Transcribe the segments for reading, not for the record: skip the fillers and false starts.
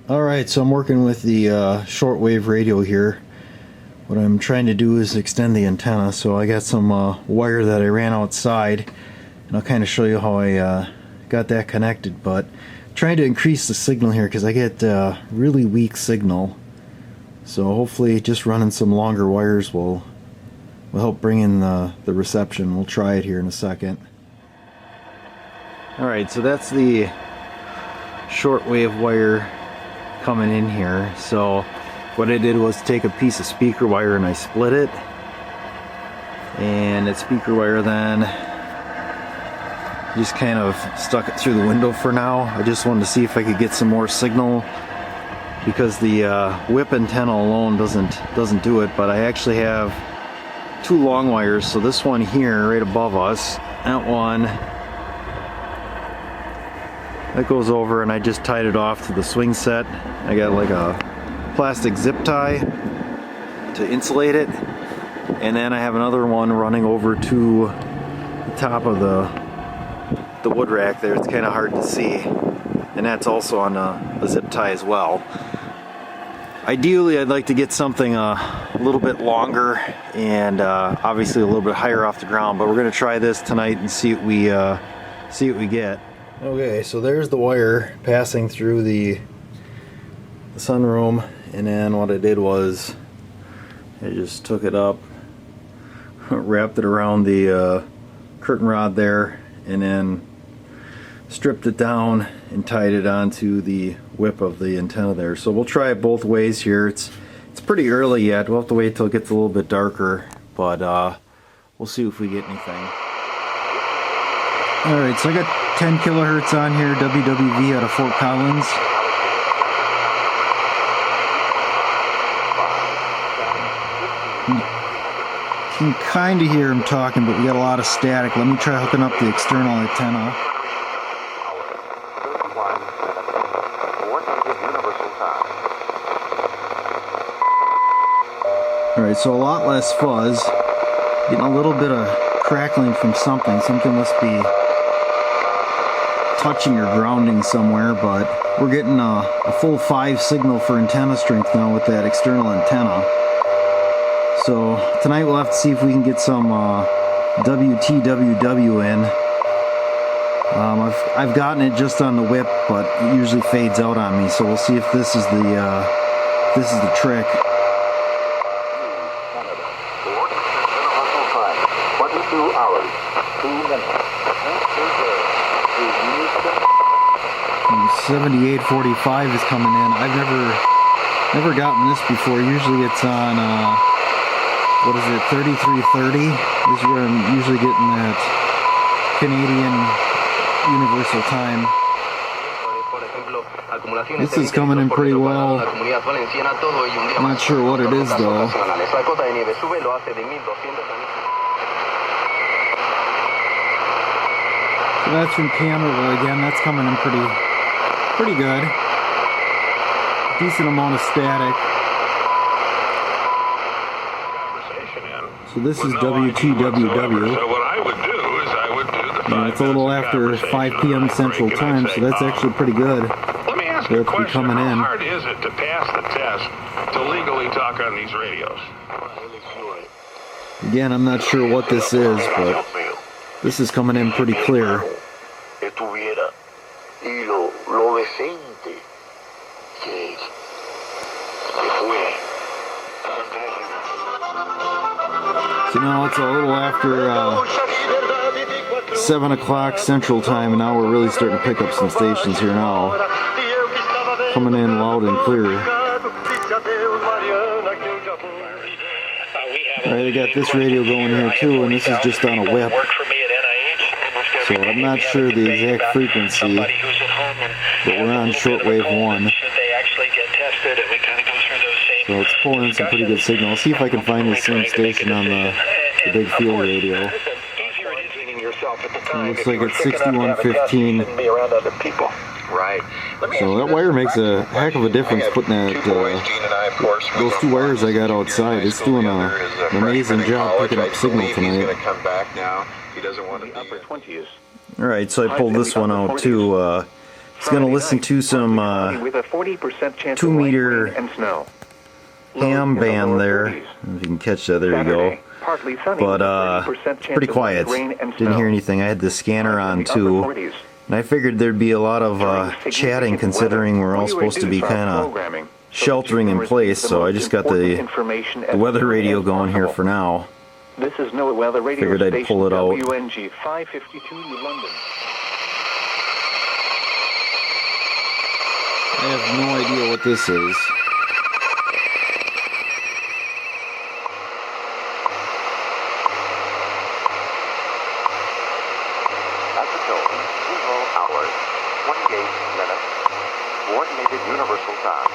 Alright, so I'm working with the shortwave radio here. What I'm trying to do is extend the antenna, so I got some wire that I ran outside, and I'll kind of show you how I got that connected. But I'm trying to increase the signal here because I get really weak signal. So hopefully just running some longer wires will help bring in the reception. We'll try it here in a second. Alright, so that's the shortwave wire coming in here. So what I did was take a piece of speaker wire and I split it, and that speaker wire then just kind of stuck it through the window for now. I just wanted to see if I could get some more signal because the whip antenna alone doesn't do it. But I actually have two long wires, so this one here right above us, that one, that goes over, and I just tied it off to the swing set. I got like a plastic zip tie to insulate it, and then I have another one running over to the top of the wood rack there. It's kind of hard to see, and that's also on a zip tie as well. Ideally, I'd like to get something a little bit longer and obviously a little bit higher off the ground, but we're going to try this tonight and see what we get. Okay, so there's the wire passing through the sunroom, and then what I did was I just took it up, wrapped it around the curtain rod there, and then stripped it down and tied it onto the whip of the antenna there. So we'll try it both ways here. It's pretty early yet. We'll have to wait till it gets a little bit darker, but we'll see if we get anything. Alright, so I got 10 kilohertz on here, WWV out of Fort Collins. You can kind of hear him talking, but we got a lot of static. Let me try hooking up the external antenna. Alright, so a lot less fuzz. Getting a little bit of crackling from something. Something must be touching or grounding somewhere, but we're getting a full 5 signal for antenna strength now with that external antenna. So tonight we'll have to see if we can get some WTWW in. I've gotten it just on the whip, but it usually fades out on me, so we'll see if this is the trick. Canada, 22 hours, 2 minutes. 7845 is coming in. I've never gotten this before. Usually it's on what is it, 3330 is where I'm usually getting that Canadian universal time. This is coming in pretty well. I'm not sure what it is though. So that's from Canada again. That's coming in pretty good. Decent amount of static. So this is WTWW. So what I would do is I would do the and it's a little after 5 p.m. Central Time, so that's actually pretty good. Let me ask you a question. How hard is it to pass the test to legally talk on these radios? Again, I'm not sure what this is, but this is coming in pretty clear. So now it's a little after 7 o'clock Central Time, and now we're really starting to pick up some stations here now. Coming in loud and clear. Alright, I got this radio going here too, and this is just on a whip. So I'm not sure the exact frequency, but we're on shortwave 1. So it's pulling in some pretty good signal. I'll see if I can find the same station on the big field radio. It looks like it's 6115. Right. So that wire makes a heck of a difference putting that, those two wires I got outside. It's doing an amazing job picking up signal tonight. He doesn't want to be upper 20s. Alright, so I pulled this one out too. It's gonna listen to some with a 40% chance 2 of light meter rain and snow. ham In the band lower there. 30s. If you can catch that, there you Saturday, go. partly sunny But with a 30% chance pretty of quiet. light rain and Didn't snow. hear anything. I had the scanner on In the too, upper 40s. and I figured there'd be a lot of chatting, Significant considering weather. we're all supposed to be UADs are kind of programming, so sheltering you in can place. receive So I most just got important the information as weather soon radio as going here possible. for now. This is NOAA Weather Radio Figured I'd Station pull it out. WNG 552 London. I have no idea what this is. Altitude 0 hours, 28 minutes. Coordinated Universal Time.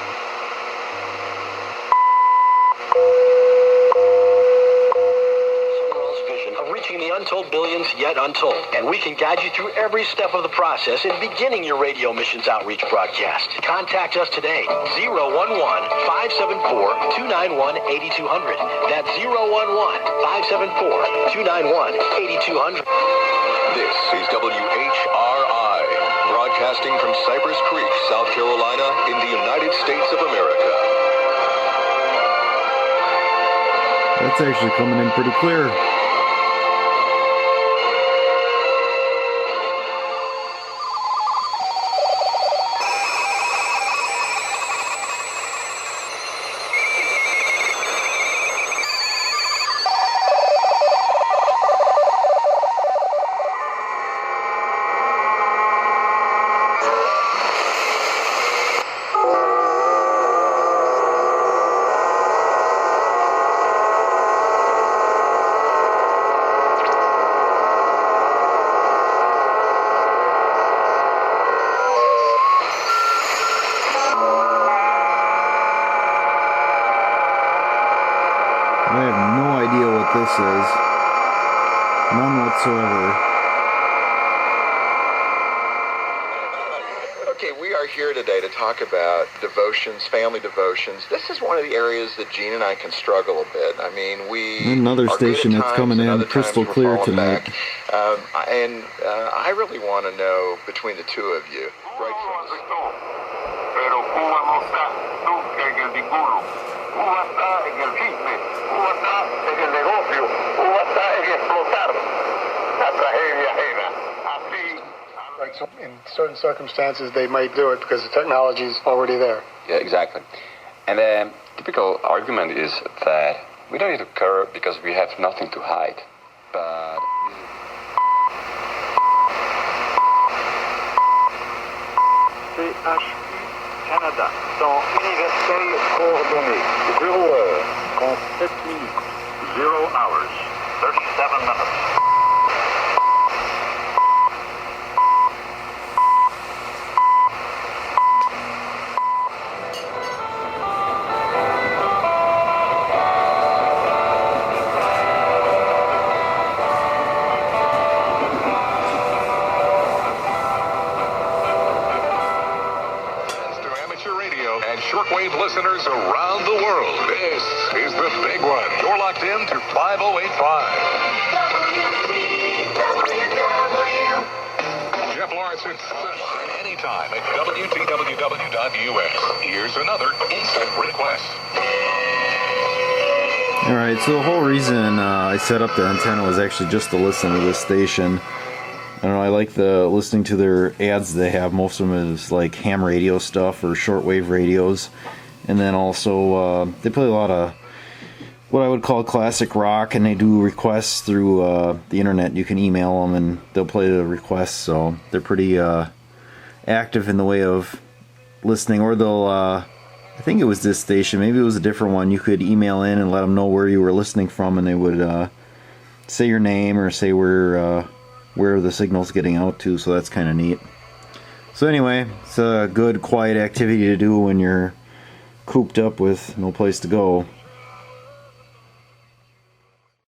Vision of reaching the untold billions yet untold, and we can guide you through every step of the process in beginning your radio missions outreach broadcast. Contact us today, 011-574-291-8200. That's 011-574-291-8200. This is WHRI, broadcasting from Cypress Creek, South Carolina, in the United States of America. That's actually coming in pretty clear. I have no idea what this is. None whatsoever. Okay, we are here today to talk about devotions, family devotions. This is one of the areas that Gene and I can struggle a bit. I mean, we Another are good station at that's times, coming and in other crystal times we're clear falling tonight. back. I really want to know between the two of you, right from the Pero Cuba no está nunca en el ninguno. Cuba está en el chisme. Cuba está en el negocio. Cuba está en explotar la tragedia ajena. Así. Right, so in certain circumstances, they might do it because the technology is already there. Yeah, exactly. And the typical argument is that we don't need to care because we have nothing to hide. But CHU Canada, temps universel coordonné, 0 heure, 37 minutes. 0 hours, 37 minutes. Radio and shortwave listeners around the world. This is the big one. You're locked in to 5085. Jeff Lawrence, it's anytime at WTWW.us. Here's another instant request. Alright, so the whole reason I set up the antenna was actually just to listen to this station. I don't know, I like listening to their ads they have. Most of them is like ham radio stuff or shortwave radios. And then also, they play a lot of what I would call classic rock, and they do requests through the internet. You can email them and they'll play the requests, so they're pretty active in the way of listening. Or they'll, I think it was this station, maybe it was a different one, you could email in and let them know where you were listening from, and they would say your name or say where the signal's getting out to, so that's kind of neat. So anyway, it's a good quiet activity to do when you're cooped up with no place to go.